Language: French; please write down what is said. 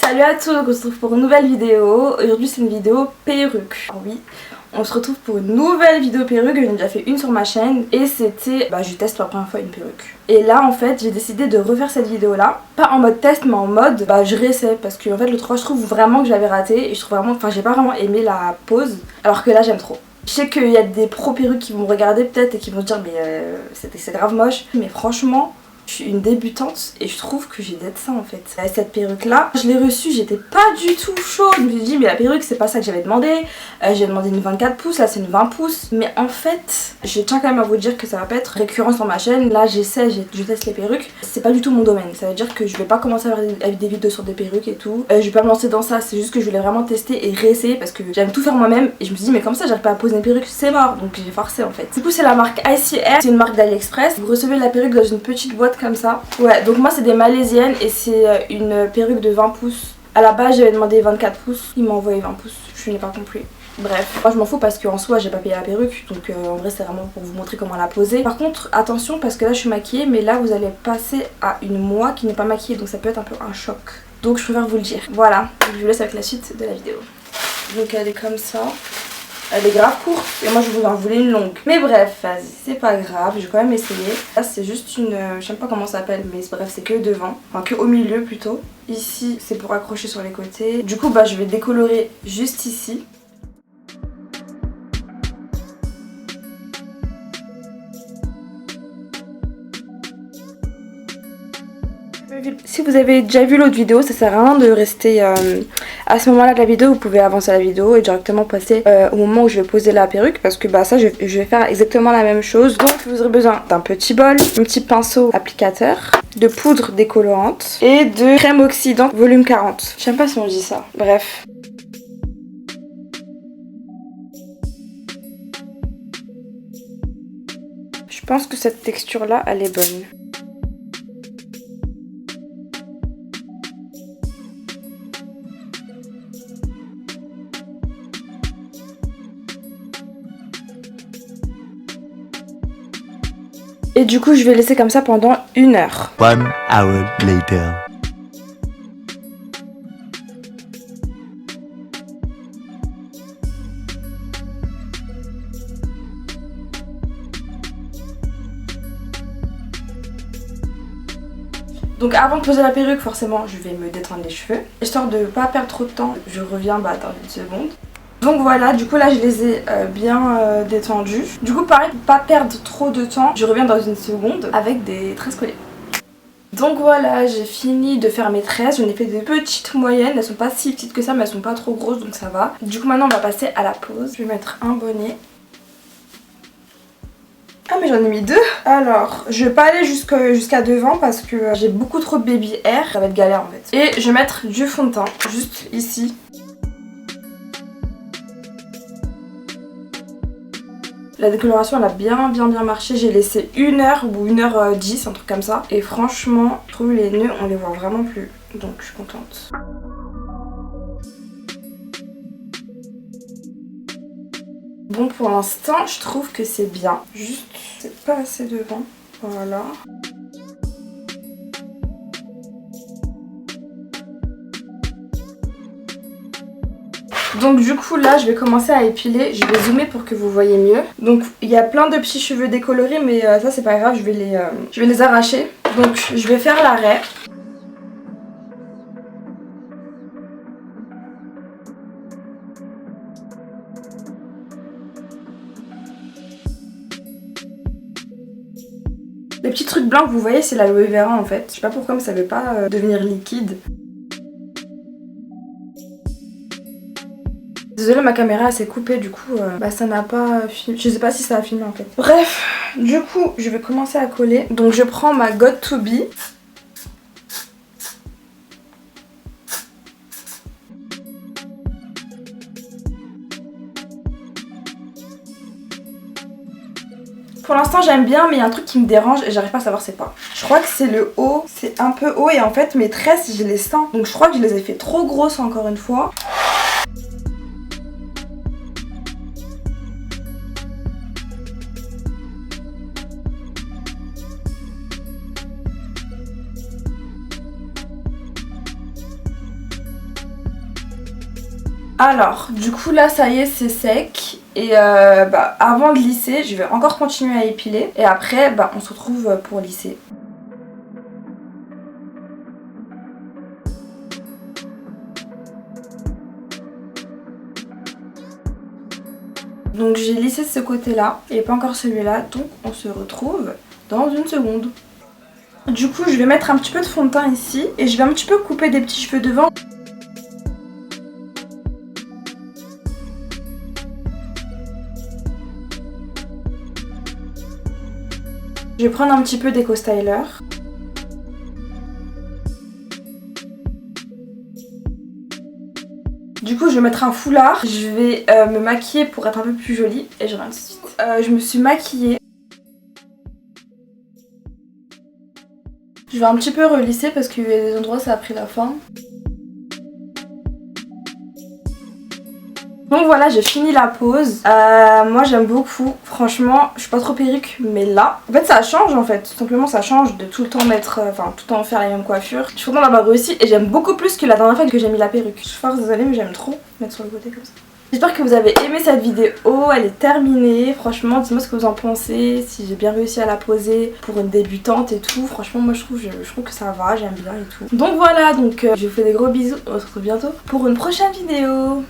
Salut à tous, on se retrouve pour une nouvelle vidéo. Aujourd'hui c'est une vidéo perruque. Oui, on se retrouve pour une nouvelle vidéo perruque. J'en ai déjà fait une sur ma chaîne et c'était, je teste pour la première fois une perruque. Et là en fait j'ai décidé de refaire cette vidéo là. Pas en mode test mais en mode je réessaie. Parce que en fait l'autre fois je trouve vraiment que j'avais raté. Et je trouve vraiment, j'ai pas vraiment aimé la pose. Alors que là j'aime trop. Je sais qu'il y a des pro perruques qui vont me regarder peut-être et qui vont se dire mais c'est grave moche. Mais franchement je suis une débutante et je trouve que j'ai d'être ça en fait. Cette perruque là, je l'ai reçue, j'étais pas du tout chaude. Je me suis dit mais la perruque c'est pas ça que j'avais demandé. J'ai demandé une 24 pouces, là c'est une 20 pouces. Mais en fait, je tiens quand même à vous dire que ça va pas être récurrent sur ma chaîne. Là j'essaie, je teste les perruques. C'est pas du tout mon domaine. Ça veut dire que je vais pas commencer à faire des vidéos sur des perruques et tout. Je vais pas me lancer dans ça, c'est juste que je voulais vraiment tester et réessayer parce que j'aime tout faire moi-même. Et je me suis dit mais comme ça j'arrive pas à poser une perruque, c'est mort. Donc j'ai forcé en fait. Du coup c'est la marque ICR, c'est une marque d'AliExpress. Vous recevez la perruque dans une petite boîte comme ça. Ouais, donc moi c'est des malaisiennes et c'est une perruque de 20 pouces. À la base j'avais demandé 24 pouces, ils m'ont envoyé 20 pouces, je n'ai pas compris. Bref, moi je m'en fous parce qu'en soi j'ai pas payé la perruque, donc en vrai c'est vraiment pour vous montrer comment la poser. Par contre attention parce que là je suis maquillée, mais là vous allez passer à une moi qui n'est pas maquillée, donc ça peut être un peu un choc. Donc je préfère vous le dire. Voilà, je vous laisse avec la suite de la vidéo. Donc elle est comme ça. Elle est grave courte et moi je vous en voulais une longue. Mais bref, vas-y, c'est pas grave, je vais quand même essayer. Là c'est juste une, je sais pas comment ça s'appelle, mais bref c'est que devant, enfin que au milieu plutôt. Ici c'est pour accrocher sur les côtés. Du coup je vais décolorer juste ici. Si vous avez déjà vu l'autre vidéo, ça sert à rien de rester à ce moment là de la vidéo. Vous pouvez avancer la vidéo et directement passer au moment où je vais poser la perruque, parce que ça je vais faire exactement la même chose. Donc vous aurez besoin d'un petit bol, un petit pinceau applicateur, de poudre décolorante et de crème oxydant volume 40. Je sais pas si on dit ça, bref. Je pense que cette texture là elle est bonne. Et du coup je vais laisser comme ça pendant 1 heure. 1 hour later. Donc avant de poser la perruque forcément je vais me détendre les cheveux. Histoire de pas perdre trop de temps, je reviens dans une seconde. Donc voilà, du coup là je les ai bien détendus. Du coup pareil, pour pas perdre trop de temps, je reviens dans une seconde avec des tresses collées. Donc voilà, j'ai fini de faire mes tresses. J'en ai fait des petites moyennes, elles sont pas si petites que ça mais elles sont pas trop grosses donc ça va. Du coup maintenant on va passer à la pose. Je vais mettre un bonnet. Ah mais j'en ai mis 2. Alors je vais pas aller jusqu'à devant parce que j'ai beaucoup trop de baby hair, ça va être galère en fait. Et je vais mettre du fond de teint juste ici. La décoloration elle a bien marché, j'ai laissé 1 heure ou 1h10, un truc comme ça. Et franchement, je trouve les nœuds on les voit vraiment plus, donc je suis contente. Bon pour l'instant je trouve que c'est bien, juste c'est pas assez devant, voilà. Donc du coup là je vais commencer à épiler, je vais zoomer pour que vous voyez mieux. Donc il y a plein de petits cheveux décolorés mais ça c'est pas grave, je vais les arracher. Donc je vais faire l'arrêt. Les petits trucs blancs que vous voyez c'est l'aloe vera en fait. Je sais pas pourquoi mais ça veut pas devenir liquide. Désolée ma caméra s'est coupée du coup ça n'a pas filmé. Je sais pas si ça a filmé en fait. Bref, du coup je vais commencer à coller. Donc je prends ma Got2b. Pour l'instant j'aime bien mais il y a un truc qui me dérange et j'arrive pas à savoir c'est quoi. Je crois que c'est le haut, c'est un peu haut et en fait mes tresses je les sens. Donc je crois que je les ai fait trop grosses encore une fois. Alors, du coup là ça y est, c'est sec. Et avant de lisser, je vais encore continuer à épiler. Et après, on se retrouve pour lisser. Donc j'ai lissé ce côté-là et pas encore celui-là. Donc on se retrouve dans une seconde. Du coup, je vais mettre un petit peu de fond de teint ici. Et je vais un petit peu couper des petits cheveux devant. Je vais prendre un petit peu d'Eco Styler. Du coup, je vais mettre un foulard. Je vais me maquiller pour être un peu plus jolie. Et je reviens tout de suite. Je me suis maquillée. Je vais un petit peu relisser parce qu'il y a des endroits où ça a pris la forme. Donc voilà, j'ai fini la pose. Moi j'aime beaucoup. Franchement, je suis pas trop perruque, mais là, en fait ça change en fait. Tout simplement ça change de tout le temps mettre, tout le temps faire la même coiffure. Je suis contente d'avoir réussi et j'aime beaucoup plus que la dernière fois que j'ai mis la perruque. Je suis fort désolée mais j'aime trop mettre sur le côté comme ça. J'espère que vous avez aimé cette vidéo, elle est terminée. Franchement, dites-moi ce que vous en pensez, si j'ai bien réussi à la poser pour une débutante et tout. Franchement, moi je trouve que ça va, j'aime bien et tout. Donc voilà, je vous fais des gros bisous, on se retrouve bientôt pour une prochaine vidéo.